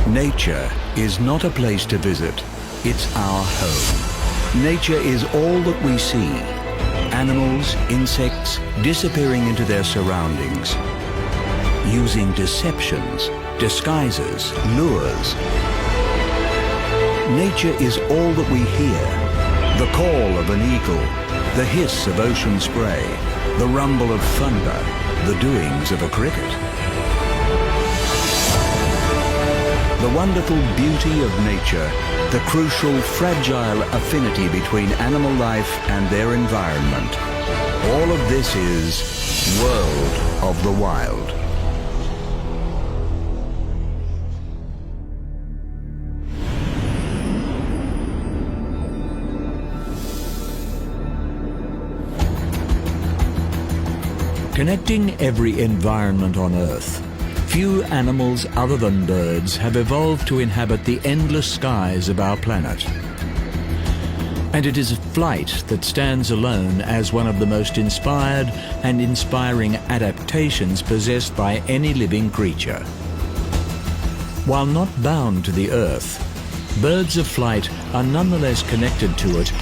Nature is not a place to visit, it's our home. Nature is all that we see. Animals, insects, disappearing into their surroundings, using deceptions, disguises, lures. Nature is all that we hear. The call of an eagle, the hiss of ocean spray, the rumble of thunder, the doings of a cricket. The wonderful beauty of nature, the crucial, fragile affinity between animal life and their environment. All of this is World of the Wild. Connecting every environment on Earth, few animals other than birds have evolved to inhabit the endless skies of our planet. And it is flight that stands alone as one of the most inspired and inspiring adaptations possessed by any living creature. While not bound to the Earth, birds of flight are nonetheless connected to it,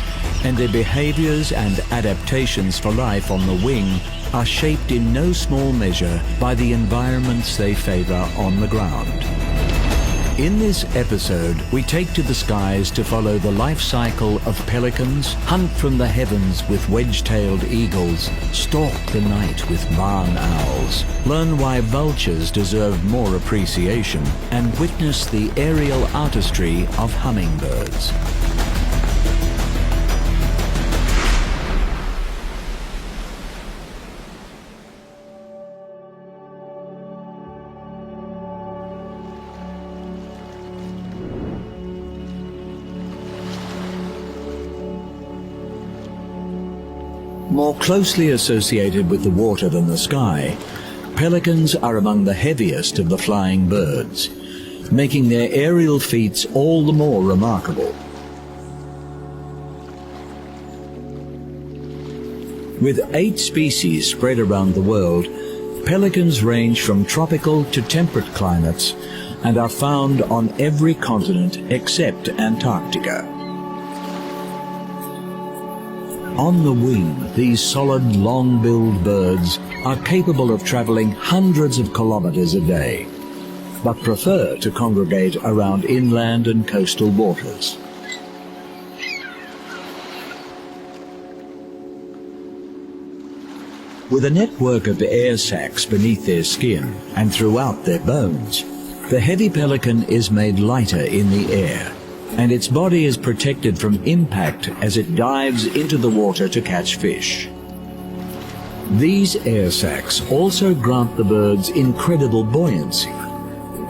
and their behaviors and adaptations for life on the wing are shaped in no small measure by the environments they favor on the ground. In this episode, we take to the skies to follow the life cycle of pelicans, hunt from the heavens with wedge-tailed eagles, stalk the night with barn owls, learn why vultures deserve more appreciation, and witness the aerial artistry of hummingbirds. More closely associated with the water than the sky, pelicans are among the heaviest of the flying birds, making their aerial feats all the more remarkable. With 8 species spread around the world, pelicans range from tropical to temperate climates and are found on every continent except Antarctica. On the wing, these solid, long-billed birds are capable of traveling hundreds of kilometers a day, but prefer to congregate around inland and coastal waters. With a network of air sacs beneath their skin and throughout their bones, the heavy pelican is made lighter in the air, and its body is protected from impact as it dives into the water to catch fish. These air sacs also grant the birds incredible buoyancy,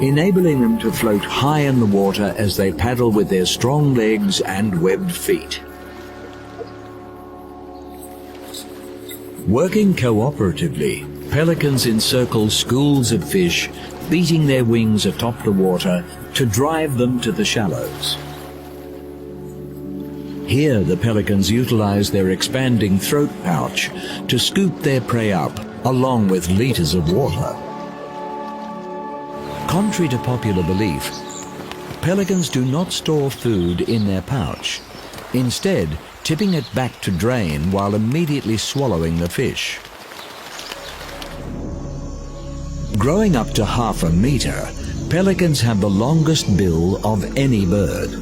enabling them to float high in the water as they paddle with their strong legs and webbed feet. Working cooperatively, pelicans encircle schools of fish, beating their wings atop the water to drive them to the shallows. Here, the pelicans utilize their expanding throat pouch to scoop their prey up, along with liters of water. Contrary to popular belief, pelicans do not store food in their pouch, instead tipping it back to drain while immediately swallowing the fish. Growing up to 1/2 meter, pelicans have the longest bill of any bird,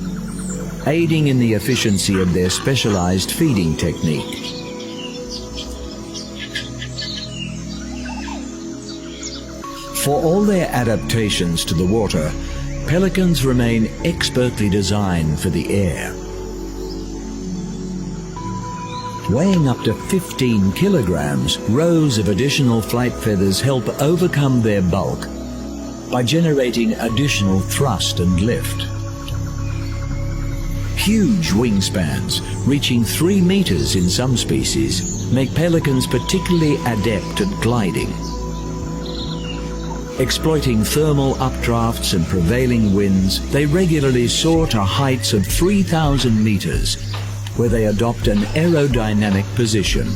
aiding in the efficiency of their specialized feeding technique. For all their adaptations to the water, pelicans remain expertly designed for the air. Weighing up to 15 kilograms, rows of additional flight feathers help overcome their bulk by generating additional thrust and lift. Huge wingspans, reaching 3 meters in some species, make pelicans particularly adept at gliding. Exploiting thermal updrafts and prevailing winds, they regularly soar to heights of 3,000 meters, where they adopt an aerodynamic position,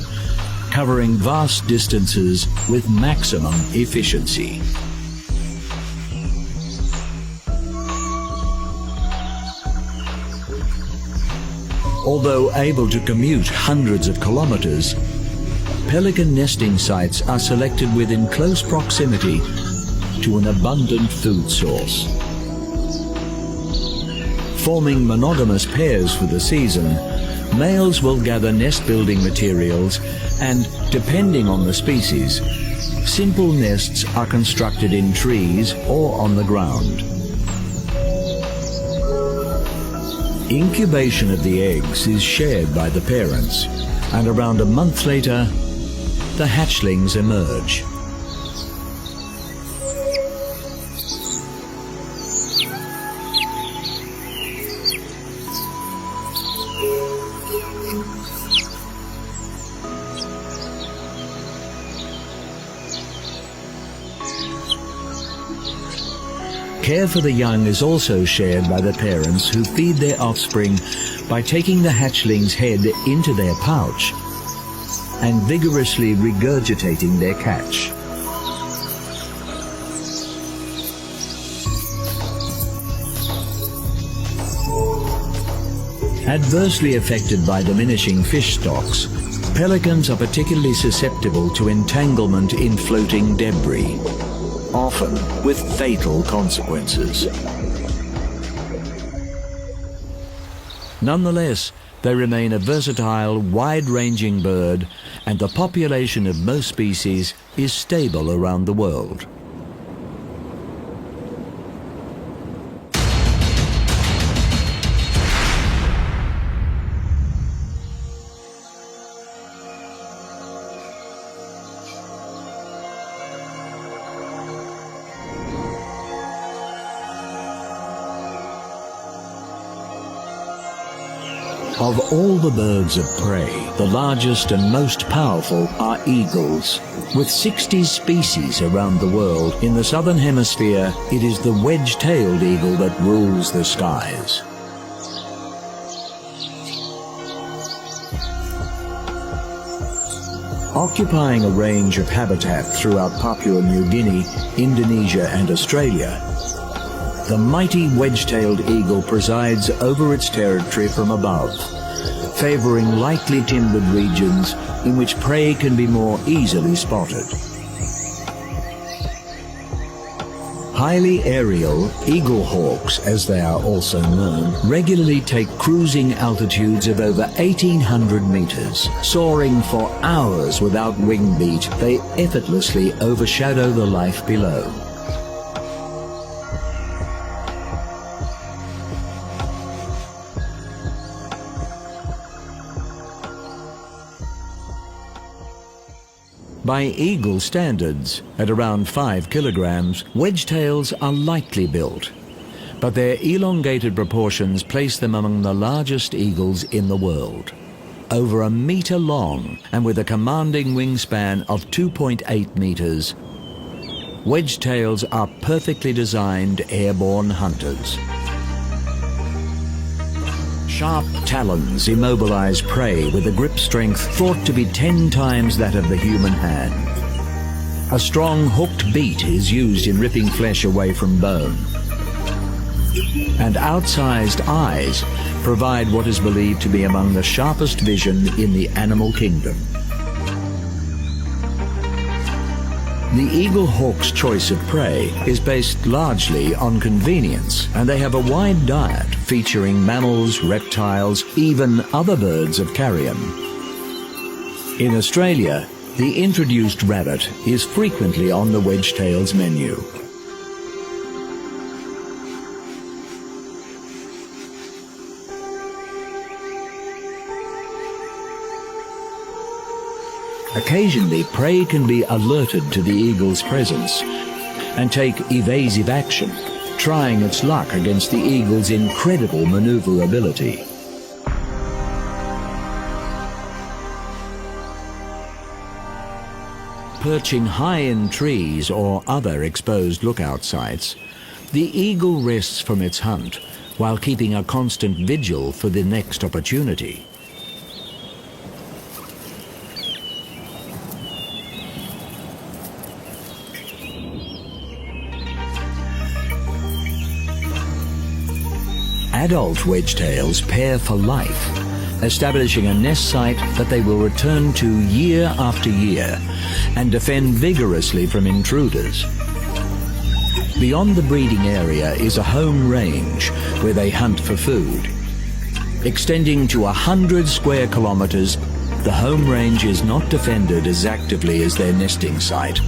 covering vast distances with maximum efficiency. Although able to commute hundreds of kilometers, pelican nesting sites are selected within close proximity to an abundant food source. Forming monogamous pairs for the season, males will gather nest-building materials and, depending on the species, simple nests are constructed in trees or on the ground. Incubation of the eggs is shared by the parents, and around a month later, the hatchlings emerge. Care for the young is also shared by the parents, who feed their offspring by taking the hatchling's head into their pouch and vigorously regurgitating their catch. Adversely affected by diminishing fish stocks, pelicans are particularly susceptible to entanglement in floating debris, often with fatal consequences. Nonetheless, they remain a versatile, wide-ranging bird, and the population of most species is stable around the world. Of all the birds of prey, the largest and most powerful are eagles. With 60 species around the world, in the southern hemisphere, it is the wedge-tailed eagle that rules the skies. Occupying a range of habitat throughout Papua New Guinea, Indonesia and Australia, the mighty wedge-tailed eagle presides over its territory from above, favoring lightly timbered regions in which prey can be more easily spotted. Highly aerial eagle hawks, as they are also known, regularly take cruising altitudes of over 1,800 meters. Soaring for hours without wing beat, they effortlessly overshadow the life below. By eagle standards, at around 5 kilograms, wedge-tails are lightly built, but their elongated proportions place them among the largest eagles in the world. Over a meter long and with a commanding wingspan of 2.8 meters, wedge-tails are perfectly designed airborne hunters. Sharp talons immobilize prey with a grip strength thought to be 10 times that of the human hand. A strong hooked beak is used in ripping flesh away from bone. And outsized eyes provide what is believed to be among the sharpest vision in the animal kingdom. The eagle hawk's choice of prey is based largely on convenience, and they have a wide diet featuring mammals, reptiles, even other birds of carrion. In Australia, the introduced rabbit is frequently on the wedge-tail's menu. Occasionally, prey can be alerted to the eagle's presence and take evasive action, trying its luck against the eagle's incredible maneuverability. Perching high in trees or other exposed lookout sites, the eagle rests from its hunt while keeping a constant vigil for the next opportunity. Adult wedge-tails pair for life, establishing a nest site that they will return to year after year and defend vigorously from intruders. Beyond the breeding area is a home range where they hunt for food. Extending to 100 square kilometers, the home range is not defended as actively as their nesting site.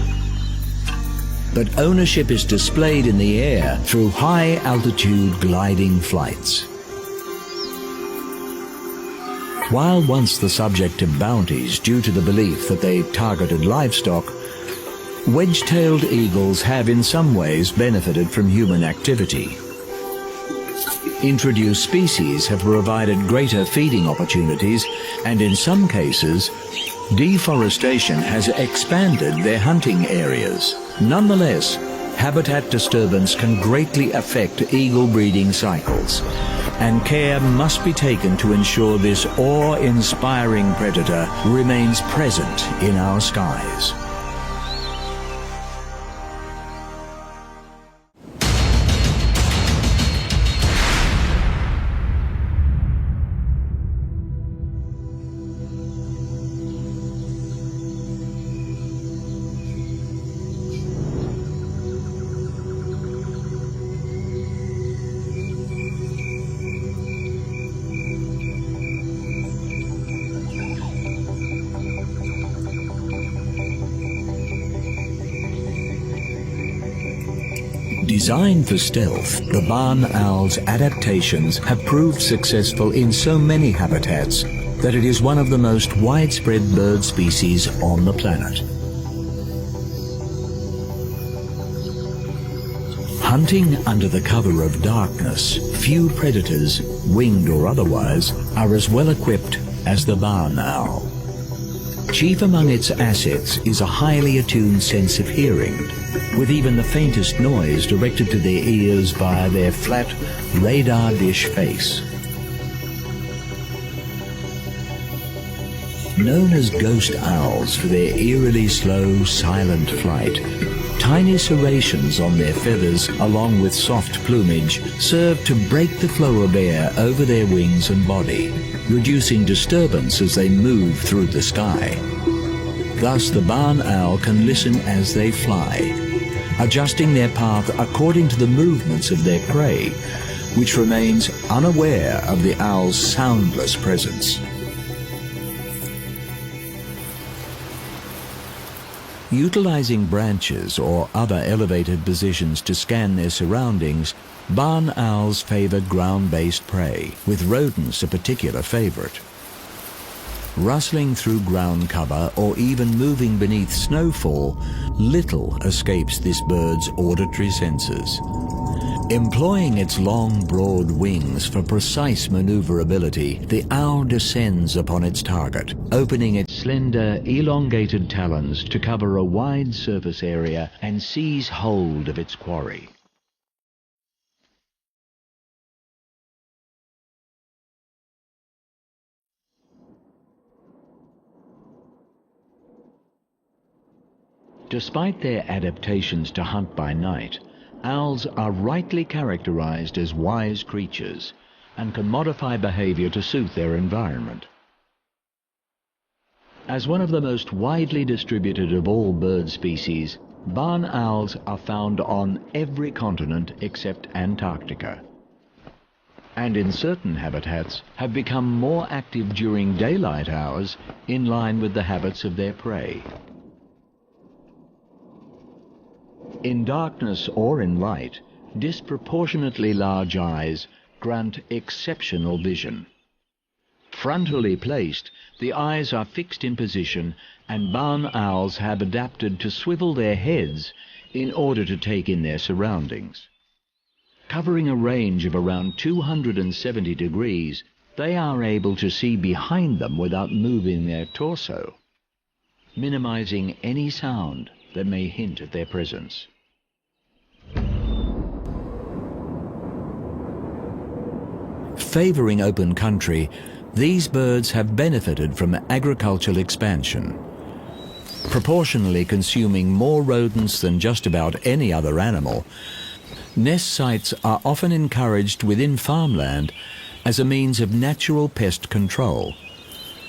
But ownership is displayed in the air through high-altitude gliding flights. While once the subject of bounties due to the belief that they targeted livestock, wedge-tailed eagles have in some ways benefited from human activity. Introduced species have provided greater feeding opportunities, and in some cases, deforestation has expanded their hunting areas. Nonetheless, habitat disturbance can greatly affect eagle breeding cycles, and care must be taken to ensure this awe-inspiring predator remains present in our skies. Designed for stealth, the barn owl's adaptations have proved successful in so many habitats that it is one of the most widespread bird species on the planet. Hunting under the cover of darkness, few predators, winged or otherwise, are as well equipped as the barn owl. Chief among its assets is a highly attuned sense of hearing, with even the faintest noise directed to their ears via their flat radar dish face. Known as ghost owls for their eerily slow, silent flight, tiny serrations on their feathers along with soft plumage serve to break the flow of air over their wings and body, reducing disturbance as they move through the sky. Thus the barn owl can listen as they fly, adjusting their path according to the movements of their prey, which remains unaware of the owl's soundless presence. Utilizing branches or other elevated positions to scan their surroundings, barn owls favor ground-based prey, with rodents a particular favorite. Rustling through ground cover or even moving beneath snowfall, little escapes this bird's auditory senses. Employing its long, broad wings for precise maneuverability, the owl descends upon its target, opening its slender, elongated talons to cover a wide surface area and seize hold of its quarry. Despite their adaptations to hunt by night, owls are rightly characterized as wise creatures and can modify behavior to suit their environment. As one of the most widely distributed of all bird species, barn owls are found on every continent except Antarctica, and in certain habitats have become more active during daylight hours in line with the habits of their prey. In darkness or in light, disproportionately large eyes grant exceptional vision. Frontally placed, the eyes are fixed in position, and barn owls have adapted to swivel their heads in order to take in their surroundings. Covering a range of around 270 degrees, they are able to see behind them without moving their torso, minimizing any sound that may hint at their presence. Favoring open country, these birds have benefited from agricultural expansion. Proportionally consuming more rodents than just about any other animal, nest sites are often encouraged within farmland as a means of natural pest control.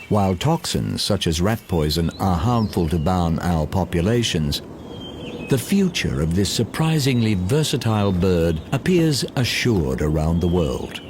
While toxins such as rat poison are harmful to barn owl populations, the future of this surprisingly versatile bird appears assured around the world.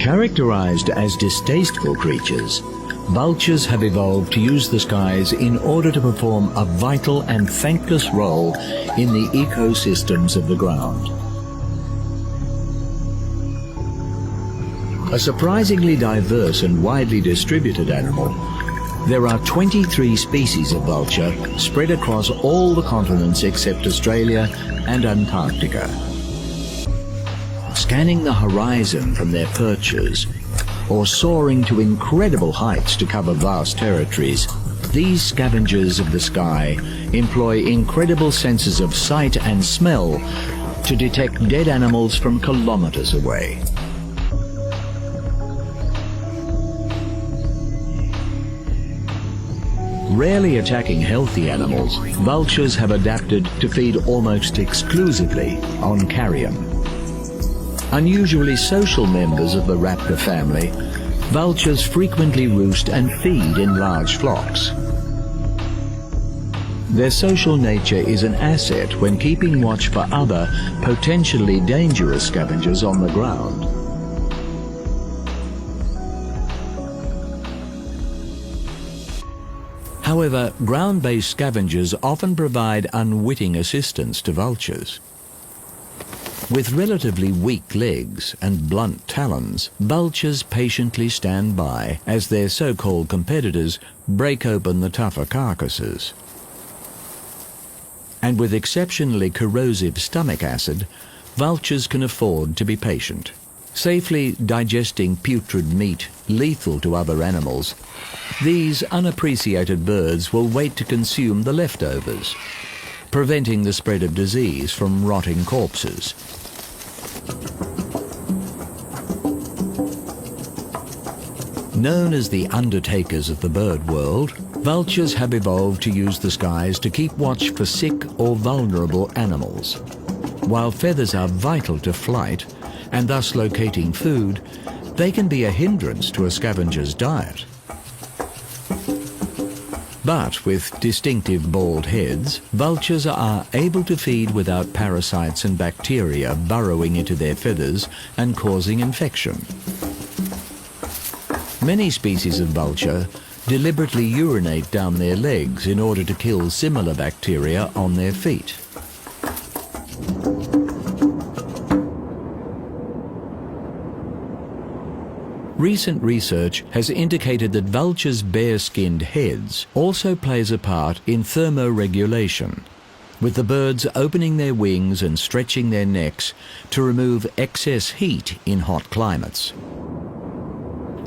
Characterized as distasteful creatures, vultures have evolved to use the skies in order to perform a vital and thankless role in the ecosystems of the ground. A surprisingly diverse and widely distributed animal, there are 23 species of vulture spread across all the continents except Australia and Antarctica. Scanning the horizon from their perches, or soaring to incredible heights to cover vast territories, these scavengers of the sky employ incredible senses of sight and smell to detect dead animals from kilometers away. Rarely attacking healthy animals, vultures have adapted to feed almost exclusively on carrion. Unusually social members of the raptor family, vultures frequently roost and feed in large flocks. Their social nature is an asset when keeping watch for other, potentially dangerous scavengers on the ground. However, ground-based scavengers often provide unwitting assistance to vultures. With relatively weak legs and blunt talons, vultures patiently stand by as their so-called competitors break open the tougher carcasses. And with exceptionally corrosive stomach acid, vultures can afford to be patient. Safely digesting putrid meat lethal to other animals, these unappreciated birds will wait to consume the leftovers, preventing the spread of disease from rotting corpses. Known as the undertakers of the bird world, vultures have evolved to use the skies to keep watch for sick or vulnerable animals. While feathers are vital to flight, and thus locating food, they can be a hindrance to a scavenger's diet. But with distinctive bald heads, vultures are able to feed without parasites and bacteria burrowing into their feathers and causing infection. Many species of vulture deliberately urinate down their legs in order to kill similar bacteria on their feet. Recent research has indicated that vultures' bare-skinned heads also plays a part in thermoregulation, with the birds opening their wings and stretching their necks to remove excess heat in hot climates,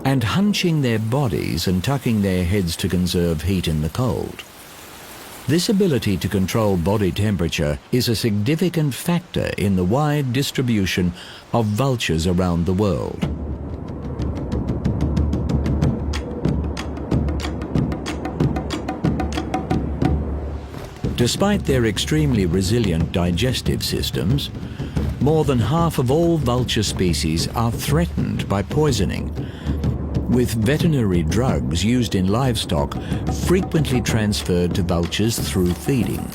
and hunching their bodies and tucking their heads to conserve heat in the cold. This ability to control body temperature is a significant factor in the wide distribution of vultures around the world. Despite their extremely resilient digestive systems, more than half of all vulture species are threatened by poisoning, with veterinary drugs used in livestock frequently transferred to vultures through feeding.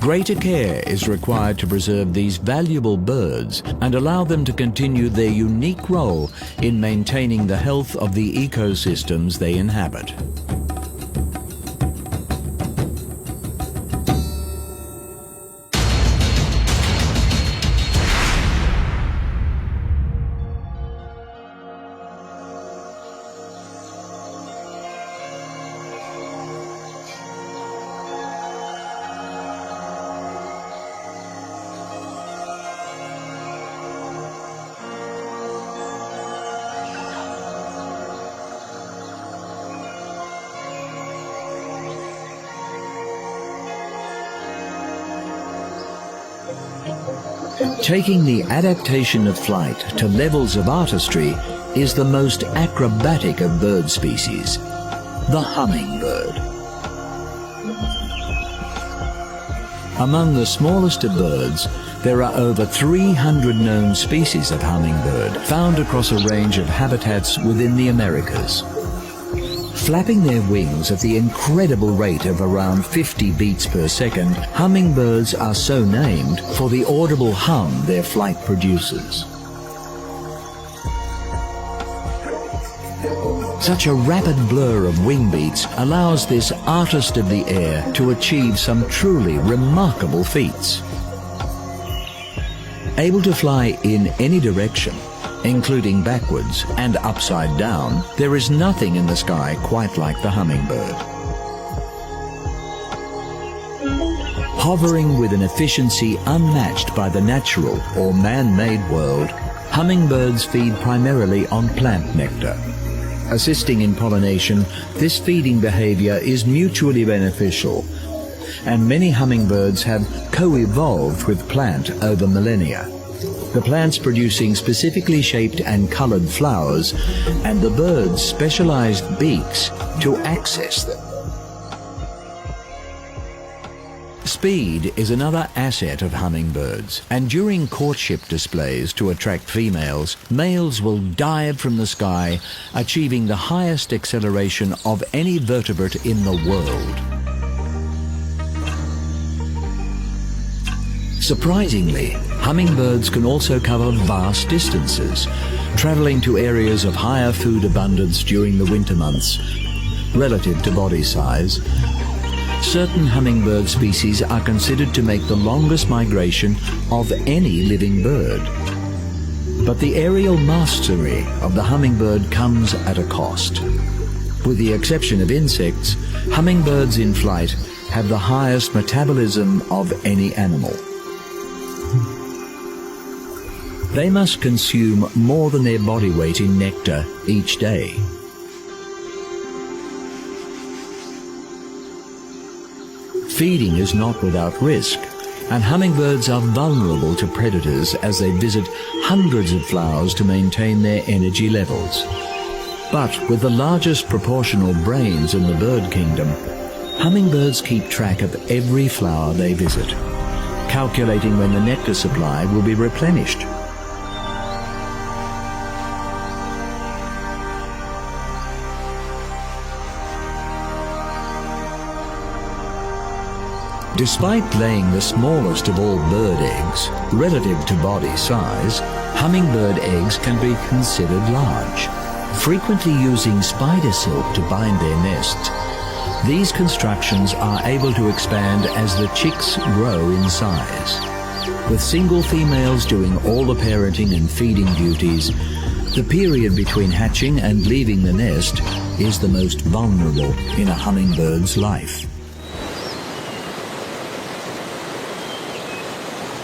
Greater care is required to preserve these valuable birds and allow them to continue their unique role in maintaining the health of the ecosystems they inhabit. Taking the adaptation of flight to levels of artistry is the most acrobatic of bird species, the hummingbird. Among the smallest of birds, there are over 300 known species of hummingbird found across a range of habitats within the Americas. Flapping their wings at the incredible rate of around 50 beats per second, hummingbirds are so named for the audible hum their flight produces. Such a rapid blur of wing beats allows this artist of the air to achieve some truly remarkable feats. Able to fly in any direction, including backwards and upside down, there is nothing in the sky quite like the hummingbird. Hovering with an efficiency unmatched by the natural or man-made world, hummingbirds feed primarily on plant nectar. Assisting in pollination, this feeding behavior is mutually beneficial, and many hummingbirds have co-evolved with plant over millennia. The plants producing specifically shaped and colored flowers, and the birds' specialized beaks to access them. Speed is another asset of hummingbirds, and during courtship displays to attract females, males will dive from the sky, achieving the highest acceleration of any vertebrate in the world. Surprisingly, hummingbirds can also cover vast distances, traveling to areas of higher food abundance during the winter months. Relative to body size, certain hummingbird species are considered to make the longest migration of any living bird. But the aerial mastery of the hummingbird comes at a cost. With the exception of insects, hummingbirds in flight have the highest metabolism of any animal. They must consume more than their body weight in nectar each day. Feeding is not without risk, and hummingbirds are vulnerable to predators as they visit hundreds of flowers to maintain their energy levels. But with the largest proportional brains in the bird kingdom, hummingbirds keep track of every flower they visit, calculating when the nectar supply will be replenished. Despite laying the smallest of all bird eggs, relative to body size, hummingbird eggs can be considered large. Frequently using spider silk to bind their nests, these constructions are able to expand as the chicks grow in size. With single females doing all the parenting and feeding duties, the period between hatching and leaving the nest is the most vulnerable in a hummingbird's life.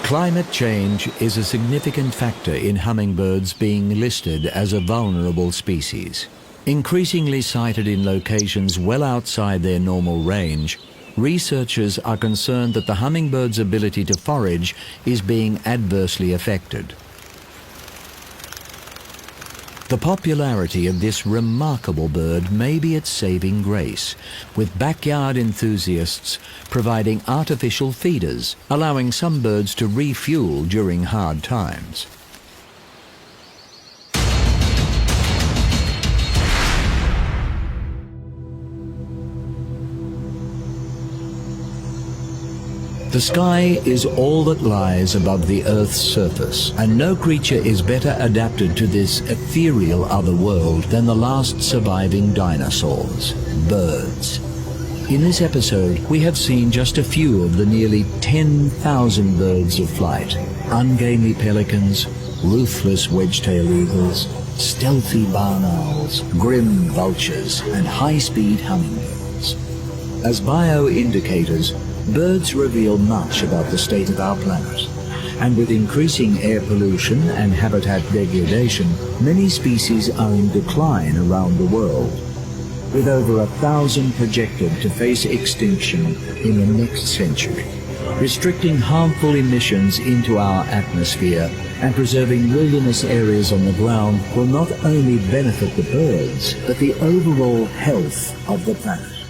Climate change is a significant factor in hummingbirds being listed as a vulnerable species. Increasingly sighted in locations well outside their normal range, researchers are concerned that the hummingbird's ability to forage is being adversely affected. The popularity of this remarkable bird may be its saving grace, with backyard enthusiasts providing artificial feeders, allowing some birds to refuel during hard times. The sky is all that lies above the Earth's surface, and no creature is better adapted to this ethereal other world than the last surviving dinosaurs, birds. In this episode, we have seen just a few of the nearly 10,000 birds of flight: ungainly pelicans, ruthless wedge-tailed eagles, stealthy barn owls, grim vultures, and high-speed hummingbirds. As bioindicators, birds reveal much about the state of our planet, and with increasing air pollution and habitat degradation, many species are in decline around the world, with over 1,000 projected to face extinction in the next century. restricting harmful emissions into our atmosphere and preserving wilderness areas on the ground will not only benefit the birds, but the overall health of the planet.